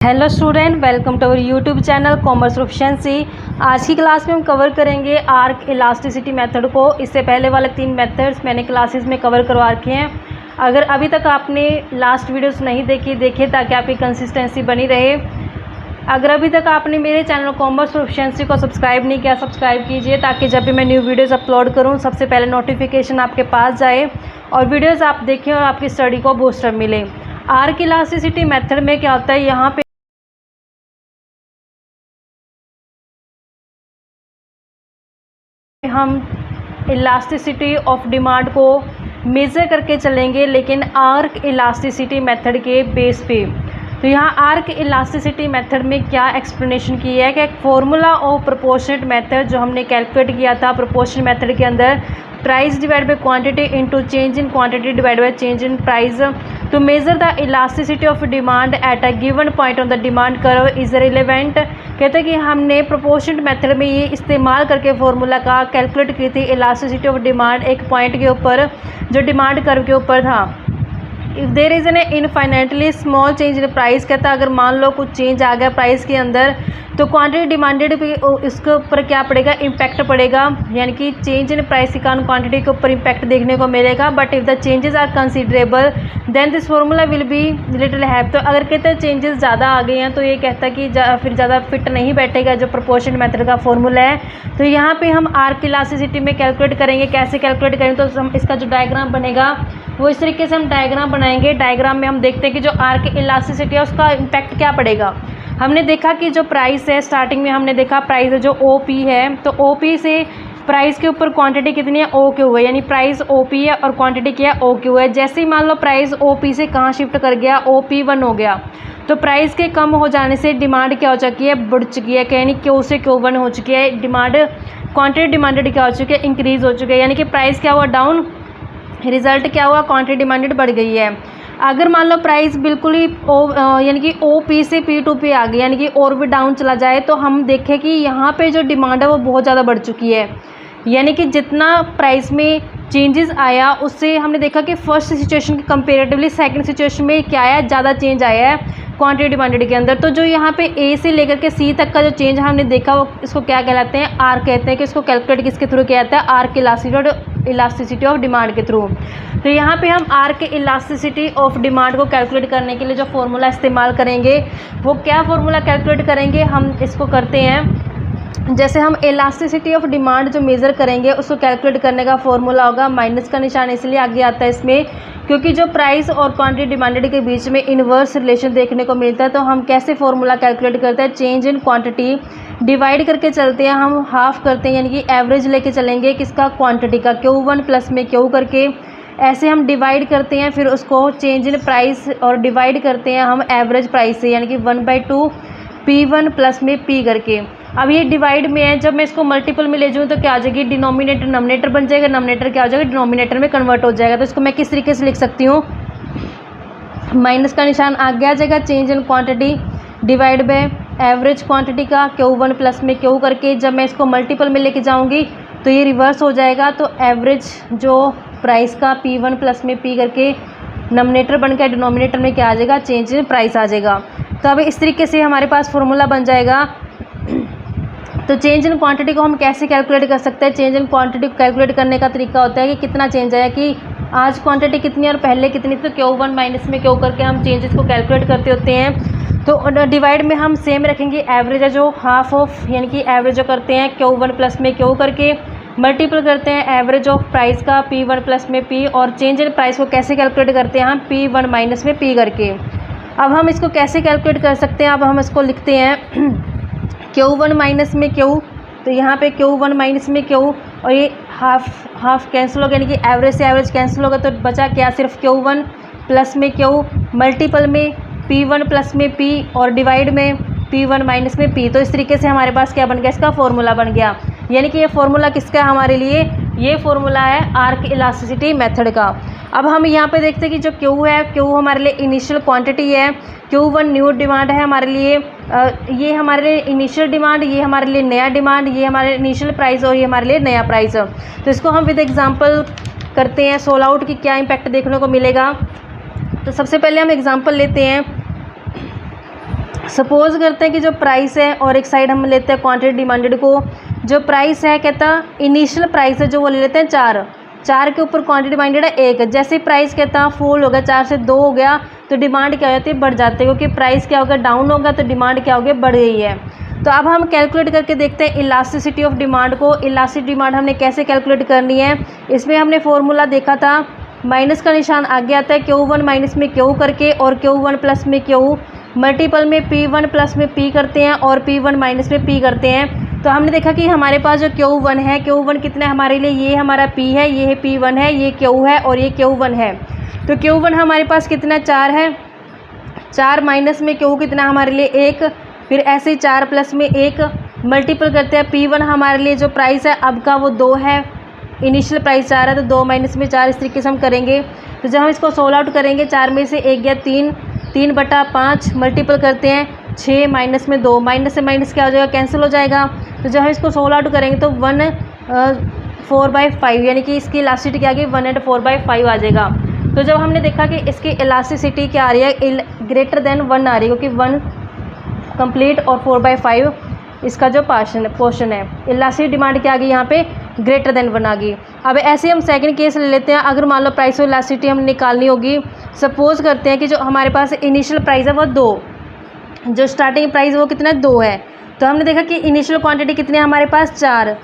Hello student, welcome to our YouTube channel commerce proficiency. आज की class में हम कवर करेंगे आर्क इलास्टिसिटी मेथड को। इससे पहले वाले 3 मेथड्स मैंने क्लासेस में कवर करवा रखे हैं। अगर अभी तक आपने लास्ट वीडियोस नहीं देखे ताकि आपकी कंसिस्टेंसी बनी रहे। अगर अभी तक आपने मेरे चैनल कॉमर्स प्रोफिशिएंसी को सब्सक्राइब नहीं किया, सब्सक्राइब कीजिए ताकि जब भी मैं न्यू वीडियोज़ अपलोड करूँ सबसे पहले नोटिफिकेशन आपके पास जाए और वीडियोज़ आप देखें और आपकी स्टडी को बूस्टअप मिले। आर्क इलास्टिसिटी मेथड में क्या होता है, यहाँ पे हम इलास्टिसिटी ऑफ डिमांड को मेज़र करके चलेंगे, लेकिन आर्क इलास्टिसिटी मेथड के बेस पे। तो यहाँ आर्क इलास्टिसिटी मेथड में क्या एक्सप्लेनेशन की है कि फॉर्मूला ऑफ प्रोपोर्शनेट मेथड जो हमने कैलकुलेट किया था प्रोपोर्शनेट मेथड के अंदर, price divide by quantity into change in quantity divide by change in price to measure the elasticity of demand at a given point on the demand curve is relevant. कहते हैं कि हमने proportionate method में ये इस्तेमाल करके formula का calculate की थी इलास्टिसिटी ऑफ डिमांड एक पॉइंट के ऊपर जो डिमांड कर्व के ऊपर था। If there is an infinitely small change in price, कहता है अगर मान लो कुछ चेंज आ गया प्राइस के अंदर तो क्वांटिटी डिमांडेड पे इसके ऊपर क्या पड़ेगा, इम्पैक्ट पड़ेगा। यानी कि चेंज इन प्राइस के कारण क्वांटिटी के ऊपर इम्पैक्ट देखने को मिलेगा। But if the changes are considerable then this formula will be little have. तो अगर कहते हैं चेंजेस ज़्यादा आ गए हैं तो ये कहता है कि फिर ज़्यादा फिट नहीं बैठेगा जो प्रोपोर्शनेट मेथड का फॉर्मूला है। तो यहाँ पे हम आर्क इलास्टिसिटी में कैलकुलेट करेंगे। कैसे कैलकुलेट करेंगे तो हम इसका जो डायग्राम बनेगा वो इस तरीके से हम डायग्राम बनाएंगे। डायग्राम में हम देखते हैं कि जो आर्क इलास्टिसिटी है उसका इम्पैक्ट क्या पड़ेगा। हमने देखा कि जो प्राइस है, स्टार्टिंग में हमने देखा प्राइस है जो OP है, तो OP से प्राइस के ऊपर क्वांटिटी कितनी है, OQ है। यानी प्राइस OP है और क्वांटिटी क्या है, OQ है। जैसे ही मान लो प्राइस OP से कहाँ शिफ्ट कर गया, OP1 हो गया, तो प्राइस के कम हो जाने से डिमांड क्या हो चुकी है, बढ़ चुकी है। यानी Q से Q1 हो चुकी है। डिमांड क्वांटिटी डिमांडेड क्या हो चुकी है, इंक्रीज़ हो चुकी है। यानी कि प्राइस क्या हुआ, डाउन। रिजल्ट क्या हुआ, क्वांटिटी डिमांडेड बढ़ गई है। अगर मान लो प्राइस बिल्कुल ही यानी कि OP से P2P आ गई, यानी कि और भी डाउन चला जाए, तो हम देखें कि यहाँ पे जो डिमांड है वो बहुत ज़्यादा बढ़ चुकी है। यानी कि जितना प्राइस में चेंजेस आया उससे हमने देखा कि फर्स्ट सिचुएशन के कंपेरेटिवली सेकंड सिचुएशन में क्या आया, ज़्यादा चेंज आया है क्वांटिटी डिमांडेड के अंदर। तो जो यहाँ पे A से लेकर के C तक का जो चेंज हमने देखा वो इसको क्या कहलाते हैं, आर्क कहते हैं। कि इसको कैलकुलेट किसके थ्रू किया जाता है, आर्क इलास्टिसिटी ऑफ डिमांड के थ्रू। तो यहाँ पे हम आर्क इलास्टिसिटी ऑफ डिमांड को कैलकुलेट करने के लिए जो फॉर्मूला इस्तेमाल करेंगे वो क्या फॉर्मूला कैलकुलेट करेंगे, हम इसको करते हैं। जैसे हम इलास्टिसिटी ऑफ डिमांड जो मेज़र करेंगे उसको कैलकुलेट करने का फॉर्मूला होगा, माइनस का निशान इसलिए आगे आता है इसमें क्योंकि जो प्राइस और क्वांटिटी डिमांडेड के बीच में इन्वर्स रिलेशन देखने को मिलता है। तो हम कैसे फॉर्मूला कैलकुलेट करते हैं, चेंज इन क्वांटिटी डिवाइड करके चलते हैं, हम हाफ करते हैं यानी कि एवरेज लेके चलेंगे किसका, क्वांटिटी का, Q1 प्लस में Q करके ऐसे हम डिवाइड करते हैं। फिर उसको चेंज इन प्राइस और डिवाइड करते हैं हम एवरेज प्राइस से, यानी कि 1/2 P1 प्लस में P करके। अब ये डिवाइड में है, जब मैं इसको मल्टीपल में ले जाऊँ तो क्या आ जाएगी, डिनोमिनेटर नोमिनेटर बन जाएगा, नोमिनेटर क्या हो जाएगा, डिनोमिनेटर में कन्वर्ट हो जाएगा। तो इसको मैं किस तरीके से लिख सकती हूँ, माइनस का निशान आगे आ जाएगा, change in quantity divide by average quantity का Q1 प्लस में Q करके। जब मैं इसको मल्टीपल में लेके जाऊँगी तो ये रिवर्स हो जाएगा। तो एवरेज जो प्राइस का P1 प्लस में P करके नोमिनेटर बन के डिनोमिनेटर में क्या आ जाएगा, चेंज इन प्राइस आ जाएगा। तो अब इस तरीके से हमारे पास फॉर्मूला बन जाएगा। तो चेंज इन क्वांटिटी को हम कैसे कैलकुलेट कर सकते हैं, चेंज इन क्वांटिटी को कैलकुलेट करने का तरीका होता है कि कितना चेंज आया, कि आज क्वांटिटी कितनी और पहले कितनी, तो Q1 माइनस में Q करके हम चेंजेस को कैलकुलेट करते होते हैं। तो डिवाइड में हम सेम रखेंगे, एवरेज है जो हाफ ऑफ, यानी कि एवरेज जो करते हैं Q1 प्लस में Q करके, मल्टीपल करते हैं एवरेज ऑफ प्राइस का P1 प्लस में P, और चेंज इन प्राइस को कैसे कैलकुलेट करते हैं हम, P1 माइनस में P करके। अब हम इसको कैसे कैलकुलेट कर सकते हैं, अब हम इसको लिखते हैं Q1 माइनस में Q, तो यहाँ पे Q1 माइनस में Q और ये हाफ कैंसिल हो गया, यानी कि एवरेज से एवरेज कैंसिल होगा, तो बचा क्या, सिर्फ Q1 प्लस में Q, मल्टीपल में P1 प्लस में P और डिवाइड में P1 माइनस में P। तो इस तरीके से हमारे पास क्या बन गया, इसका फॉर्मूला बन गया। यानी कि ये फॉर्मूला किसका है हमारे लिए, ये फॉर्मूला है आर्क इलास्टिसिटी मेथड का। अब हम यहाँ पे देखते हैं कि जो Q है, Q हमारे लिए इनिशियल क्वांटिटी है, Q1 न्यू डिमांड है हमारे लिए, ये हमारे लिए इनिशियल डिमांड, ये हमारे लिए नया डिमांड, ये हमारे इनिशियल प्राइस और ये हमारे लिए नया प्राइस। तो इसको हम विद एग्जांपल करते हैं, सोल्व आउट की क्या इम्पैक्ट देखने को मिलेगा। तो सबसे पहले हम एग्जांपल लेते हैं। सपोज करते हैं कि जो प्राइस है और एक साइड हम लेते हैं क्वांटिटी डिमांडेड को। जो प्राइस है कहता इनिशियल प्राइस है जो वो ले लेते हैं 4 के ऊपर क्वांटिटी डिमांडेड है 1। जैसे प्राइस कहता फॉल हो गया 4 से 2 हो गया तो डिमांड क्या हो जाती है, बढ़ जाती है, क्योंकि प्राइस क्या होगा, डाउन होगा तो डिमांड क्या होगी, बढ़ गई है। तो अब हम कैलकुलेट करके देखते हैं इलास्टिसिटी ऑफ डिमांड को। इलास्टिक डिमांड हमने कैसे कैलकुलेट करनी है, इसमें हमने फॉर्मूला देखा था, माइनस का निशान आगे आता है Q1 माइनस में Q करके और Q1 प्लस में Q, मल्टीपल में P1 प्लस में P करते हैं और P1 माइनस में P करते हैं। तो हमने देखा कि हमारे पास जो Q1 है, Q1 कितना है हमारे लिए, ये हमारा P है, ये P1 है, ये Q है और ये Q1 है। तो Q1 हमारे पास कितना 4 है, 4 माइनस में Q कितना हमारे लिए 1, फिर ऐसे ही 4 प्लस में 1 मल्टीपल करते हैं। P1 हमारे लिए जो प्राइस है अब का वो 2 है, इनिशियल प्राइस 4 है तो 2 माइनस में 4, इस तरीके से हम करेंगे। तो जब हम इसको सोल्व आउट करेंगे 4 में से 1 गया 3, 3/5 मल्टीपल करते हैं 6 माइनस में 2, माइनस से माइनस क्या हो जाएगा, कैंसिल हो जाएगा। तो जब हम इसको सोल्व आउट करेंगे तो 1/4/5 यानी कि इसकी इलास्टिसिटी क्या आ गई 1/4/5 आ जाएगा। तो जब हमने देखा कि इसकी इलास्टिसिटी क्या आ रही है, ग्रेटर देन 1 आ रही है, क्योंकि 1 कंप्लीट और 4/5 इसका जो पोर्शन है, इलास्टिक डिमांड क्या आ गई यहाँ पे, ग्रेटर देन 1 आ गई। अब ऐसे हम सेकंड केस ले लेते हैं। अगर मान लो प्राइस और इलास्टिसिटी हम निकालनी होगी, सपोज करते हैं कि जो हमारे पास इनिशियल प्राइस है वो 2, जो स्टार्टिंग प्राइस वो कितना 2 है। तो हमने देखा कि इनिशियल क्वांटिटी कितनी है हमारे पास 4।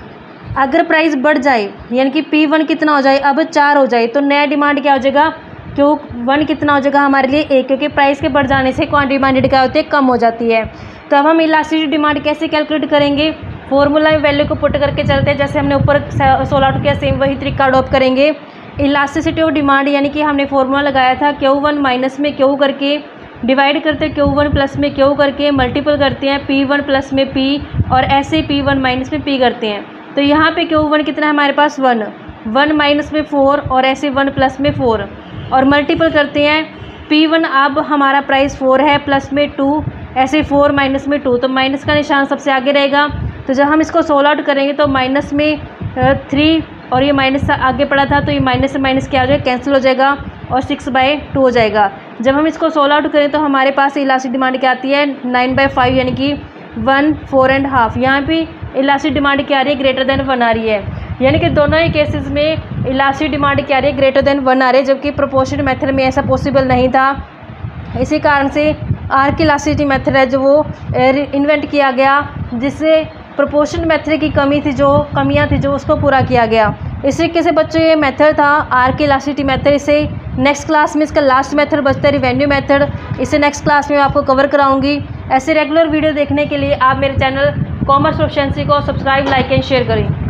अगर प्राइस बढ़ जाए यानी कि P1 कितना हो जाए, अब 4 हो जाए, तो नया डिमांड क्या हो जाएगा, Q1 कितना हो जाएगा हमारे लिए 1, क्योंकि प्राइस के बढ़ जाने से क्वांटिटी डिमांडेड क्या होती है, कम हो जाती है। तो अब हम इलास्टिसिटी डिमांड कैसे कैलकुलेट करेंगे, फॉर्मूला में वैल्यू को पुट करके चलते हैं, जैसे हमने ऊपर सोल्व आउट किया सेम वही तरीका अडॉप्ट करेंगे। इलास्टिसिटी ऑफ डिमांड यानी कि हमने फॉर्मूला लगाया था Q1 माइनस में Q करके डिवाइड करते हैं Q1 प्लस में Q करके मल्टीपल करते हैं P1 प्लस में P और ऐसे P1 माइनस में P करते हैं। तो यहाँ पे Q1 कितना है हमारे पास 1 माइनस में 4 और ऐसे 1 प्लस में 4 और मल्टीपल करते हैं P1, अब हमारा प्राइस 4 है, प्लस में 2, ऐसे 4 माइनस में 2, तो माइनस का निशान सबसे आगे रहेगा। तो जब हम इसको सोल्व आउट करेंगे तो माइनस में 3 और ये माइनस आगे पड़ा था तो ये माइनस से माइनस क्या हो जाएगा, कैंसिल हो जाएगा और 6/2 हो जाएगा। जब हम इसको सोल्व आउट करें तो हमारे पास इलास्टिक डिमांड क्या आती है 9/5 यानी कि 1 4.5। यहाँ पे इलास्टिक डिमांड क्या आ रही है, ग्रेटर देन 1 आ रही है, यानी कि दोनों ही केसेस में इलास्टिक डिमांड क्या आ रही है, ग्रेटर देन 1 आ रही है, जबकि प्रोपोर्शनल मेथड में ऐसा पॉसिबल नहीं था। इसी कारण से आर्क इलास्टिसिटी मेथड है जो वो इन्वेंट किया गया, जिससे प्रोपोर्शनल मेथड की कमियां थी जो उसको पूरा किया गया। इस तरीके से बच्चों ये मेथड था आर्क इलास्टिसिटी मेथड। इसे नेक्स्ट क्लास में इसका लास्ट मेथड बचता है रिवेन्यू मेथड, इसे नेक्स्ट क्लास में आपको कवर कराऊंगी। ऐसे रेगुलर वीडियो देखने के लिए आप मेरे चैनल कॉमर्स प्रोफिशिएंसी को सब्सक्राइब, लाइक एंड शेयर करें।